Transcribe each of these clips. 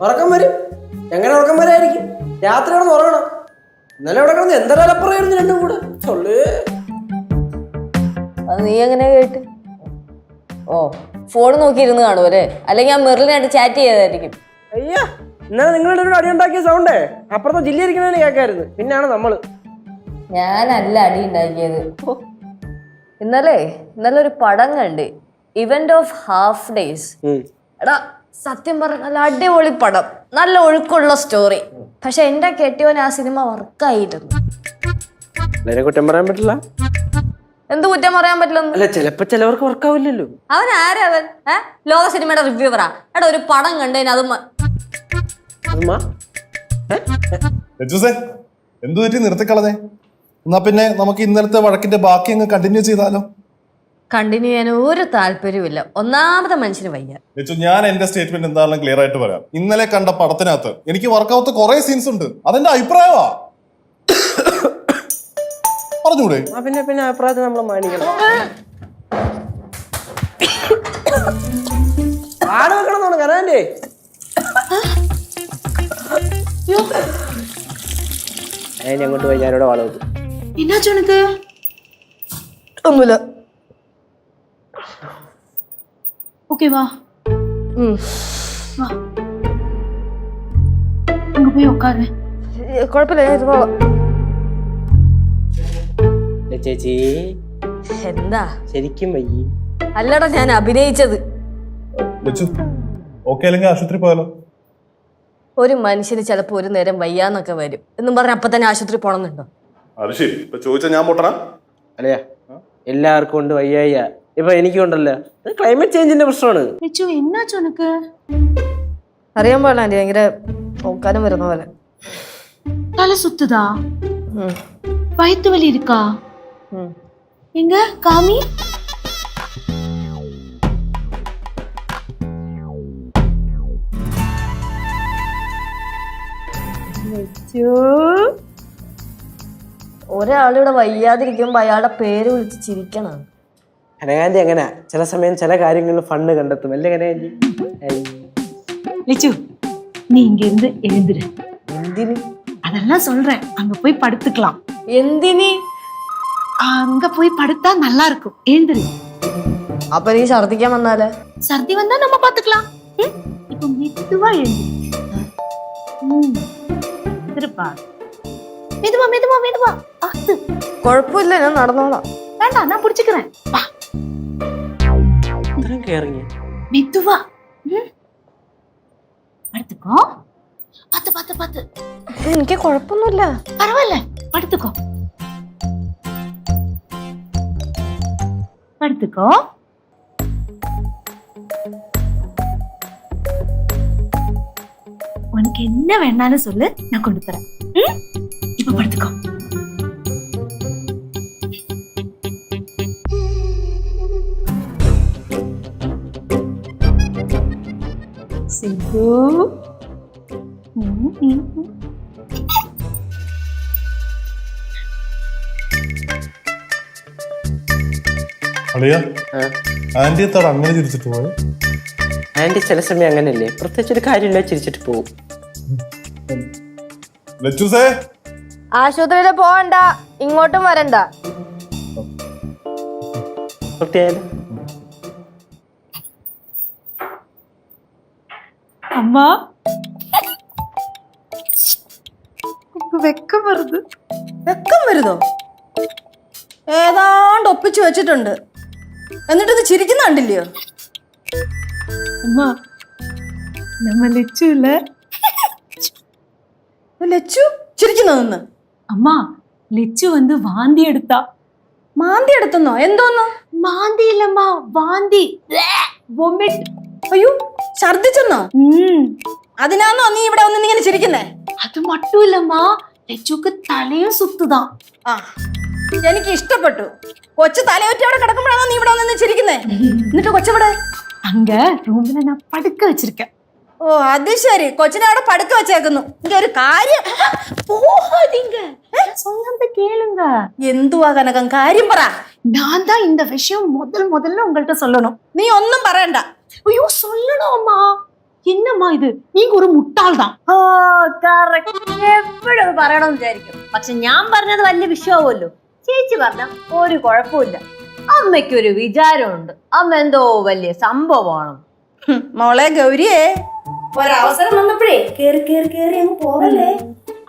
ഉറക്കം വരും. എങ്ങനെ ഉറക്കം വരായിരിക്കും? രാത്രി അവിടെ ഉറങ്ങണം. ഇന്നലെ അവിടെ കിടന്ന് എന്തരപ്പുറമായിരുന്നു രണ്ടും കൂടെ. അത് നീ എങ്ങനെ കേട്ട്? ഓ, ഫോൺ നോക്കിയിരുന്ന് കാണുമല്ലേ? അല്ലെങ്കിൽ ആ മെറിലിനായിട്ട് ചാറ്റ് ചെയ്തായിരിക്കും. അയ്യാ, ഇന്നലെ നിങ്ങളുടെ ഒരു അടി ഉണ്ടാക്കിയ സൗണ്ടേ അപ്പുറത്തെ ജില്ലയിരിക്കണേന്ന് കേൾക്കായിരുന്നു. പിന്നാണ് നമ്മള്. ഞാനല്ല അടി ഉണ്ടാക്കിയത്. ഇന്നലെ ഒരു പടം കണ്ട്, ഇവന്റ് ഓഫ് ഹാഫ് ഡേയ്സ്. എടാ സത്യം പറഞ്ഞ നല്ല അടിപൊളി പടം, നല്ല ഒഴുക്കുള്ള സ്റ്റോറി. പക്ഷെ എന്റെ കെട്ടിയോൻ ആ സിനിമ വർക്കായിരുന്നു. കുറ്റം പറയാൻ പറ്റില്ല. എന്ത് കുറ്റം പറയാൻ പറ്റില്ല? ചിലപ്പോ ചിലവർക്ക് വർക്കാവില്ലല്ലോ. അവൻ ആരാ? അവൻ ലോക സിനിമയുടെ റിവ്യൂവറാ. എടാ ഒരു പടം കണ്ടതിന് അത് എന്തു പറ്റി നിർത്തിക്കളഞ്ഞേ? എന്നാ പിന്നെ നമുക്ക് ഇന്നലത്തെ വഴക്കിന്റെ ബാക്കി അങ്ങ് കണ്ടിന്യൂ ചെയ്താലോ? കണ്ടിന്യൂ ചെയ്യാൻ ഒരു താല്പര്യമില്ല. ഒന്നാമത്തെ മനുഷ്യന് വയ്യ. ഞാൻ എന്റെ സ്റ്റേറ്റ്മെന്റ് എന്താണെന്ന് ക്ലിയർ ആയിട്ട് പറയാം. ഇന്നലെ കണ്ട പടത്തിനകത്ത് എനിക്ക് വർക്കാവാത്ത കുറെ സീൻസ് ഉണ്ട്. അതെന്റെ അഭിപ്രായമാ. പറഞ്ഞൂടെ? പിന്നെ അഭിപ്രായത്തെ നമ്മൾ മാനിക്കണം. ആട് വെക്കണം കരാന്റെ. അങ്ങോട്ട് പോയി ഞാനിവിടെ വാള വെക്കും. ഒന്നുമില്ല. ஓகே வா வா அங்க போய் உட்காரு. കുഴപ്പമില്ല, ഞാൻ ഇരുന്നോളാം. ചേച്ചി എന്താ? ശരിക്കും വയ്യ. അല്ലടാ, ഞാൻ അഭിനയിച്ചത്. ആശുപത്രി പോയാലോ? ഒരു മനുഷ്യന് ചിലപ്പോ ഒരു നേരം വയ്യാന്നൊക്കെ വരും എന്നും പറഞ്ഞ അപ്പൊ തന്നെ ആശുപത്രി പോണമെന്നുണ്ടോ? അത് ശരി. ഇപ്പൊ ചോദിച്ചാ ഞാൻ പൊട്ടണ? അല്ലയാ, എല്ലാവർക്കും ഉണ്ട് വയ്യായ്യ. ഇപ്പൊ എനിക്കുണ്ടല്ലോ. ക്ലൈമറ്റ് ചേഞ്ചിന്റെ പ്രശ്നമാണ്. അറിയാൻ പാടില്ല ആന്റി, ഭയങ്കര നോക്കാനും വരുന്ന പോലെ. தலை சுத்துதா? வயிற்று வலி இருக்கா? எங்க காமி? ഒരാളിവിടെ വയ്യാതിരിക്കുമ്പോ അയാളുടെ പേര് വിളിച്ച് ചിരിക്കണം. കനകാന്റി അങ്ങനെ ചില സമയം ചില കാര്യങ്ങളിൽ ഫണ്ട് കണ്ടെത്തും അല്ലേ കനകാന്റി? லிச்சு, நீ இங்க இருந்து எழுந்துரு. എന്തിന്? அதெல்லாம் சொல்றேன். அங்க போய் படுத்துக்கலாம். എന്തിനി? அங்க போய் படுத்தா நல்லா இருக்கும். எழுந்துரு. അപ്പൊ നീ ഛർദിക്കാൻ വന്നാലേ? சர்தி வந்தா நம்ம பாத்துக்கலாம். இப்போ மெதுவா எழுந்துரு. திருப்பா. மெதுவா மெதுவா மெதுவா. அது കുഴപ്പമില്ല, ഞാൻ നടന്നോളാം. வேண்டாம், நான் பிடிச்சுக்கிறேன். வா. மெதுவா. படுத்துக்கோ. பாத்து பாத்து பாத்து. എനിക്ക് കുഴപ്പമൊന്നുമില്ല. பரவாயில்ல, படுத்துக்கோ. படுத்துக்கோ. உனக்கு என்ன வேணாலும் சொல்லு, நான் கொண்டு தரேன். இப்ப படுத்துக்கோ. சிந்து. അളിയ, ആന്റി എത്താട് അങ്ങനെ ചിരിച്ചിട്ട് പോയി? ആന്റി ചില സമയം അങ്ങനെയല്ലേ, പ്രത്യേകിച്ച് ഒരു കാര്യമില്ല, ചിരിച്ചിട്ട് പോകും. ആശുപത്രിയിൽ പോവണ്ട, ഇങ്ങോട്ടും വരണ്ട. அம்மா എനിക്ക് വെക്കം വരുത്. വെക്കം വരുതോ? ഏതാണ്ട് ഒപ്പിച്ചു വെച്ചിട്ടുണ്ട്. എന്നിട്ട് ഇത് ചിരിക്കുന്ന കണ്ടില്ലയോ? அம்மா நம்ம லெச்சு இல்ல. ലച്ചു ചിരിക്കുന്നതെന്ന്? அம்மா லெச்சு வந்து வாந்தி எடுத்தா. മാന്തി എടുത്തെന്നോ? എന്തോന്നോ? மாந்தி இல்லம்மா, வாந்தி. വൊമിറ്റ്. അയ്യോ, ഛർദിച്ചെന്നോ? അതിനാന്നോ നീ ഇവിടെ വന്ന് ഇങ്ങനെ ചിരിക്കുന്നേ? அது மட்டும் இல்லம்மா, லெச்சுக்கு தலையும் சுத்துதான். ആ, എനിക്ക് ഇഷ്ടപ്പെട്ടു. കൊച്ചു തലയൊറ്റി അവിടെ കിടക്കുമ്പോഴാണോ നീ ഇവിടെ വന്ന് ചിരിക്കുന്നേ? എന്നിട്ട് കൊച്ചവിടെ? அங்க ரூம்ல நான் படுக்க வச்சிருக்கேன். ഓ, അത് ശരി. കൊച്ചിനെ അവിടെ പടുക്ക വെച്ചേക്കുന്നു. എനിക്ക് ഒരു കാര്യം. போகாதீங்க, சொல்றத கேளுங்க. എന്തുവാ കനകം? കാര്യം പറ. நான் தான் இந்த விஷயம் முதல்ல உங்கள்கிட்ட சொல்லணும். നീ ഒന്നും പറയണ്ട. ஐயோ சொல்லணும் அம்மா. என்னம்மா ഇത്? நீங்க ஒரு முட்டாள் தான். ഓ കറക്റ്റ്. എപ്പോഴും അത് പറയണമെന്ന് വിചാരിക്കും. പക്ഷെ ഞാൻ പറഞ്ഞത് വലിയ വിഷയമാവുമല്ലോ. ചേച്ചി പറഞ്ഞ ഒരു കുഴപ്പമില്ല. അമ്മയ്ക്കൊരു വിചാരമുണ്ട്. അമ്മ എന്തോ വലിയ സംഭവമാണ്. മോളെ ഗൗരിയെ, ഒരവസരം വന്നപ്പോഴേ കേറി കേറി കേറി അങ്ങ് പോവല്ലേ.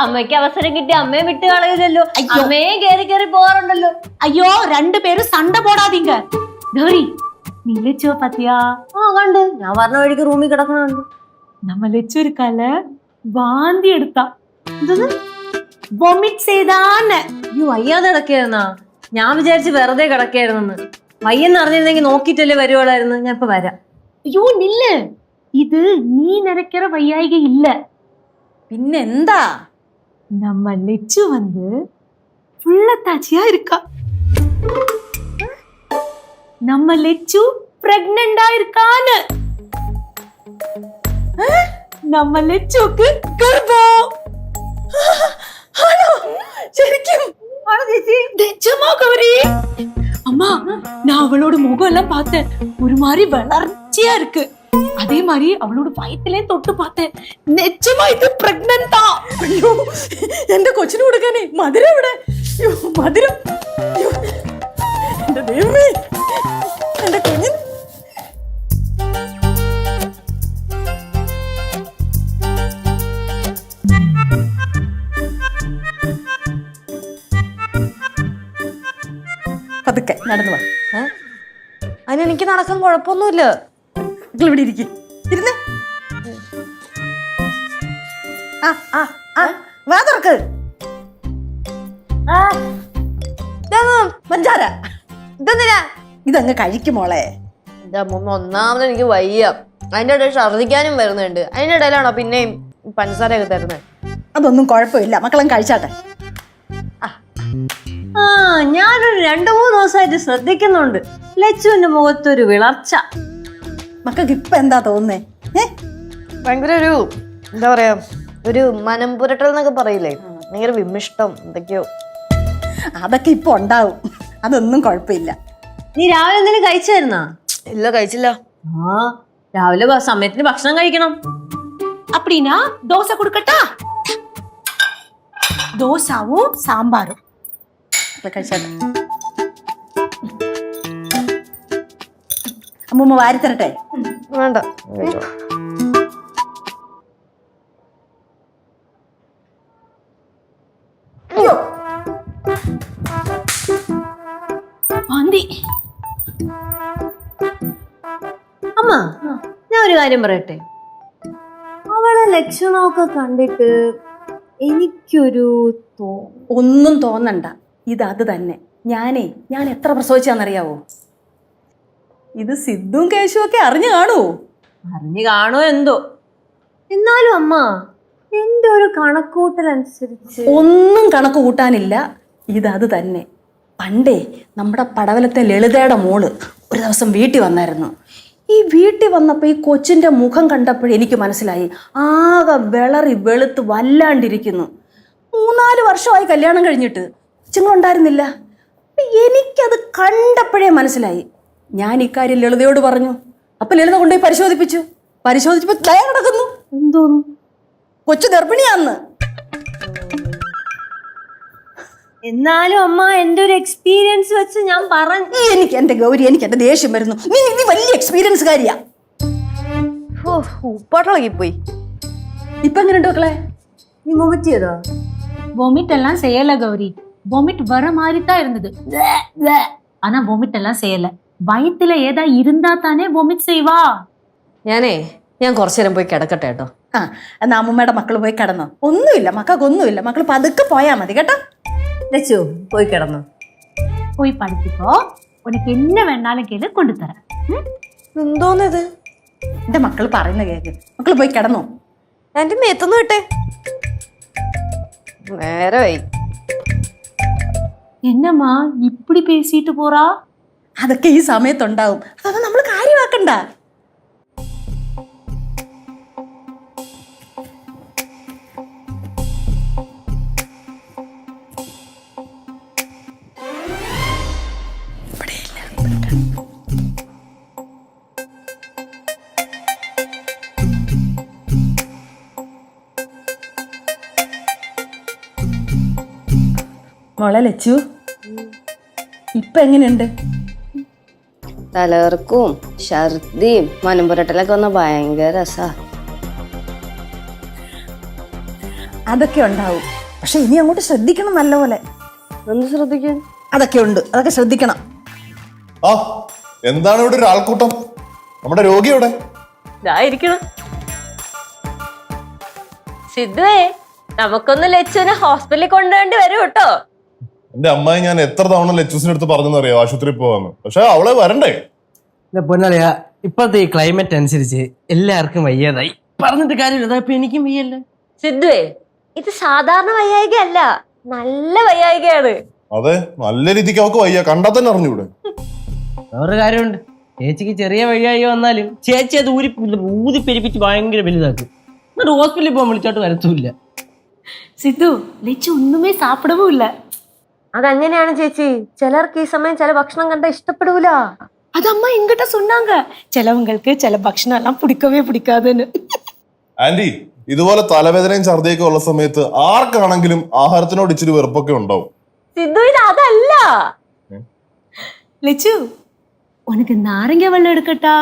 അമ്മയ്ക്ക് അവസരം കിട്ടി അമ്മയെ വിട്ട് കളയില്ലല്ലോ. അമ്മയെ കേറി കേറി പോകാറുണ്ടല്ലോ. ஐயோ ரெண்டு பேரும் சண்டை போடாதீங்க. கௌரி, நீ லெச்சுவ பாத்தியா? ആ കണ്ട്. ഞാൻ പറഞ്ഞ വഴിക്ക് റൂമിൽ കിടക്കണ കണ്ടു. நம்ம லெச்சு இருக்கால, வாந்தி எடுத்தா. വൊമിറ്റ് ചെയ്താന്ന്. അയ്യോ, വയ്യാതെ കിടക്കായിരുന്നാ? ഞാൻ വിചാരിച്ച് വെറുതെ കിടക്കായിരുന്നെന്ന്. വയ്യെന്ന് അറിഞ്ഞിരുന്നെങ്കിൽ നോക്കിയിട്ടല്ലേ വരുവാളായിരുന്നു. ഞാൻ ഇപ്പൊ വരാം. ஐயோ நில்லு, இது நீ நினைக்கிற வையாயிக இல்ல. പിന്നെന്താ? நம்ம லெச்சு வந்து புள்ளத்தாச்சியா இருக்கா. நம்ம லெச்சு பிரெக்னண்டா இருக்கான்னு. நம்ம லெச்சுக்கு கர்ப்பம். ശരിക്കും? நிஜமா கௌரி? அம்மா, நான் அவளோட முகம் எல்லாம் பார்த்தேன். ஒரு மாதிரி வளர்ச்சியா இருக்கு. அதே மாதிரி அவளோட வயத்திலே தொட்டு பார்த்தேன். நிஜமா இது பிரெக்னன்ட் தான். അയ്യോ, എന്റെ കൊച്ചിന് കൊടുക്കാനേ മധുരം ഇവിടെ. അയ്യോ, മധുരം. അയ്യോ, എന്റെ ദൈവമേ, എന്റെ കുഞ്ഞിന്. പതുക്കെ നടന്നു വാ. അതിനെനിക്ക് നടക്കാൻ കുഴപ്പമൊന്നുമില്ല. ഇവിടെ ഇരിക്കും. ഇരുന്ന്. ആ ആ ആ, വാ തുറക്ക്. പഞ്ചാര ഇതെന്തിനാ? ഇതങ്ങ് കഴിക്കും മോളെ. എന്റെ അമ്മ, ഒന്നാമത് എനിക്ക് വയ്യ. അതിന്റെ ഇടയിൽ ഛർദിക്കാനും വരുന്നുണ്ട്. അതിന്റെ ഇടയിലാണോ പിന്നെയും പഞ്ചസാരയൊക്കെ തരുന്നത്? അതൊന്നും കുഴപ്പമില്ല, മക്കളും കഴിച്ചാട്ടെ. ആ, ഞാനൊരു 2-3 ദിവസമായിട്ട് ശ്രദ്ധിക്കുന്നുണ്ട് ലച്ചുവിന്റെ മുഖത്തൊരു വിളർച്ച. മക്കൾക്ക് ഇപ്പൊ എന്താ തോന്നുന്നേ? ഭയങ്കര ഒരു എന്താ പറയാ, ഒരു മനം പുരട്ടൽ എന്നൊക്കെ പറയില്ലേ, ഭയങ്കര വിമിഷ്ടം എന്തൊക്കെയോ. അതൊക്കെ ഇപ്പൊ ഉണ്ടാവും, അതൊന്നും കുഴപ്പമില്ല. നീ രാവിലെ എന്തെങ്കിലും കഴിച്ചായിരുന്നാ? ഇല്ല, കഴിച്ചില്ല. ആ, രാവിലെ സമയത്തിന് ഭക്ഷണം കഴിക്കണം. அப்படின்னா தோசை கொடுக்கட்டா? தோசாவும் சாம்பாரும் കഴിച്ചാട്ടെ. അമ്മൂമ്മ വാരിത്തരട്ടെ? വേണ്ട. വാന്തി. അമ്മ, ഞാൻ ഒരു കാര്യം പറയട്ടെ. അവളെ ലക്ഷണമൊക്കെ കണ്ടിട്ട് എനിക്കൊരു ഒന്നും തോന്നണ്ട, ഇത് അത് തന്നെ. ഞാൻ എത്ര പ്രസവിച്ചാന്നറിയാവോ? ഇത് സിദ്ധുവും കേശുവും ഒക്കെ അറിഞ്ഞു കാണൂ. അറിഞ്ഞു കാണോ എന്തോ. എന്നാലും അമ്മ, എന്റെ ഒരു കണക്കൂട്ടലനുസരിച്ച് ഒന്നും കണക്ക് കൂട്ടാനില്ല, ഇത് അത് തന്നെ. പണ്ടേ നമ്മുടെ പടവലത്തെ ലളിതയുടെ മോള് ഒരു ദിവസം വീട്ടിൽ വന്നായിരുന്നു. ഈ വീട്ടിൽ വന്നപ്പോൾ ഈ കൊച്ചിൻ്റെ മുഖം കണ്ടപ്പോഴേ എനിക്ക് മനസ്സിലായി, ആകെ വിളറി വെളുത്ത് വല്ലാണ്ടിരിക്കുന്നു. 3-4 വർഷമായി കല്യാണം കഴിഞ്ഞിട്ട്, കൊച്ചുങ്ങളുണ്ടായിരുന്നില്ല. എനിക്കത് കണ്ടപ്പോഴേ മനസ്സിലായി. ഞാൻ ഇക്കാര്യം ലളിതയോട് പറഞ്ഞു. അപ്പം ലളിത കൊണ്ടുപോയി പരിശോധിച്ചപ്പോൾ ദയ കിടക്കുന്നു. എന്തോന്നു? കൊച്ചു ഗർഭിണിയാന്ന്. എന്നാലും അമ്മ, എന്റെ ഒരു എക്സ്പീരിയൻസ് വെച്ച് ഞാൻ പറഞ്ഞു. എനിക്ക് എന്റെ ഗൗരി, എനിക്ക് എന്റെ ദേഷ്യം വരുന്നു. നീ വലിയ എക്സ്പീരിയൻസ് കാര്യാ. ഉപ്പാട്ടിളകി പോയി. ഇപ്പൊ എങ്ങനെയുണ്ട് മക്കളെ? നീ വൊമിറ്റ് ചെയ്തോ? வொமிட் எல்லாம் செய்யல கௌரி. வொமிட் வர மாதிரி தான் இருந்தது. ஆனா வொமிட் எல்லாம் செய்யல. വയറ്റില് ഏതാ ഇരുന്നാ താനേ വൊമിറ്റ് ചെയ്യുവാ. ഞാൻ കുറച്ചു നേരം പോയി കിടക്കട്ടെ കേട്ടോ. ആ എന്നാ അമ്മൂമ്മയുടെ മക്കൾ പോയി കിടന്നോ. ഒന്നുമില്ല മക്കൾക്കൊന്നുമില്ല, മക്കൾ പതുക്കെ പോയാ മതി കേട്ടോ. ലച്ചു പോയി കിടന്നു. പോയി പഠിപ്പിക്കോ. ഉനക്ക് എന്നെ വേണാലും കേള് കൊണ്ടുതരാം. എന്തോന്നിത്? എന്റെ മക്കൾ പറയുന്ന കേക്ക്. മക്കൾ പോയി കിടന്നോ. എന്റെ മേത്തൊന്നു വിട്ടെ. നേരമായി. എന്നമ്മാ ഇപ്പിടി പേസിട്ട് പോറാ? അതൊക്കെ ഈ സമയത്തുണ്ടാവും, അതൊന്നും നമ്മൾ കാര്യമാക്കണ്ട. മോളെ ലച്ചു, ഇപ്പൊ എങ്ങനെയുണ്ട്? തലകർക്കും ഛർദിയും മനംപുരട്ടലൊക്കെ വന്ന ഭയങ്കര രസാ. അതൊക്കെ ഉണ്ടാവും, പക്ഷെ ഇനി അങ്ങോട്ട് ശ്രദ്ധിക്കണം നല്ലപോലെ. എന്ത് ശ്രദ്ധിക്കാൻ? അതൊക്കെ ഉണ്ട്, അതൊക്കെ ശ്രദ്ധിക്കണം. ആ എന്താണ് ഇവിടെ ഒരു ആൾക്കൂട്ടം? നമ്മുടെ രോഗി എവിടെ? ഇതായിരിക്കണം. സിദ്ധുവേ, നമുക്കൊന്ന് ലച്ചുവിനെ ഹോസ്പിറ്റലിൽ കൊണ്ടുവേണ്ടി വരും കേട്ടോ. എന്റെ അമ്മായി ഞാൻ എത്ര തവണ ലച്ചൂസിന്റെ അടുത്ത് പറഞ്ഞെന്നറിയോ ആശുപത്രിയിൽ പോവാന്ന്, പക്ഷെ അവളെ വരണ്ടേ. പൊന്നറിയാ, ഇപ്പോഴത്തെ ഈ ക്ലൈമറ്റ് അനുസരിച്ച് എല്ലാവർക്കും വയ്യാതായി. പറഞ്ഞിട്ട് കാര്യമില്ല, ഇപ്പൊ എനിക്കും വയ്യല്ല. സിദ്ധുവേ, ഇത് സാധാരണ വയ്യായിക അല്ല, നല്ല വയ്യായികയാണ്. അതെ, നല്ല രീതിക്ക് അവക്ക് വയ്യ, കണ്ടാ തന്നെ അറിഞ്ഞൂടെ. വേറൊരു കാര്യമുണ്ട്, ചേച്ചിക്ക് ചെറിയ വയ്യായി വന്നാലും ചേച്ചി അത് ഊതി പെരിപ്പിച്ച് ഭയങ്കര വലുതാക്കും. എന്നിട്ട് ഹോസ്പിറ്റലിൽ പോകാൻ വിളിച്ചോട്ട് വരത്തുമില്ല. സിദ്ധു, ലച്ചു ഒന്നുമേ സാപ്പിടവും ഇല്ല. അതങ്ങനെയാണ് ചേച്ചി, ചിലർക്ക് ഈ സമയം ചില ഭക്ഷണം കണ്ട ഇഷ്ടപ്പെടൂല. அது அம்மா எங்கிட்ட சொன்னாங்க, ചിലവങ്ങൾക്ക് ചില ഭക്ഷണം എല്ലാം പിടിക്കവേ പിടിക്കാതെന്ന്. ആന്റി, ഇതുപോലെ തലവേദനയും ഛർദിയൊക്കെ ഉള്ള സമയത്ത് ആർക്കാണെങ്കിലും ആഹാരത്തിനോട് ഇച്ചിരി വെറുപ്പൊക്കെ ഉണ്ടാവും. സിദ്ധു, ഇത് അതല്ല. ലച്ചു, ഉനക്ക് നാരങ്ങ വെള്ളം എടുക്കട്ടാ?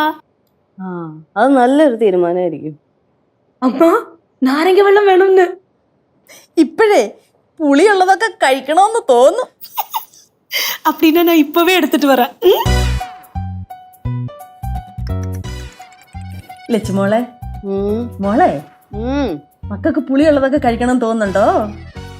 അത് നല്ലൊരു തീരുമാനമായിരിക്കും. അമ്മ, നാരങ്ങ വെള്ളം വേണമെന്ന്. ഇപ്പോഴേ പുളിയുള്ളതൊക്കെ കഴിക്കണമെന്ന് തോന്നുന്നു. அப்படின்னா நான் இப்பவே எடுத்துட்டு வரேன். ലച്ചു മോളെ, മോളെ മക്കൾക്ക് പുളിയുള്ളതൊക്കെ കഴിക്കണം തോന്നുന്നുണ്ടോ?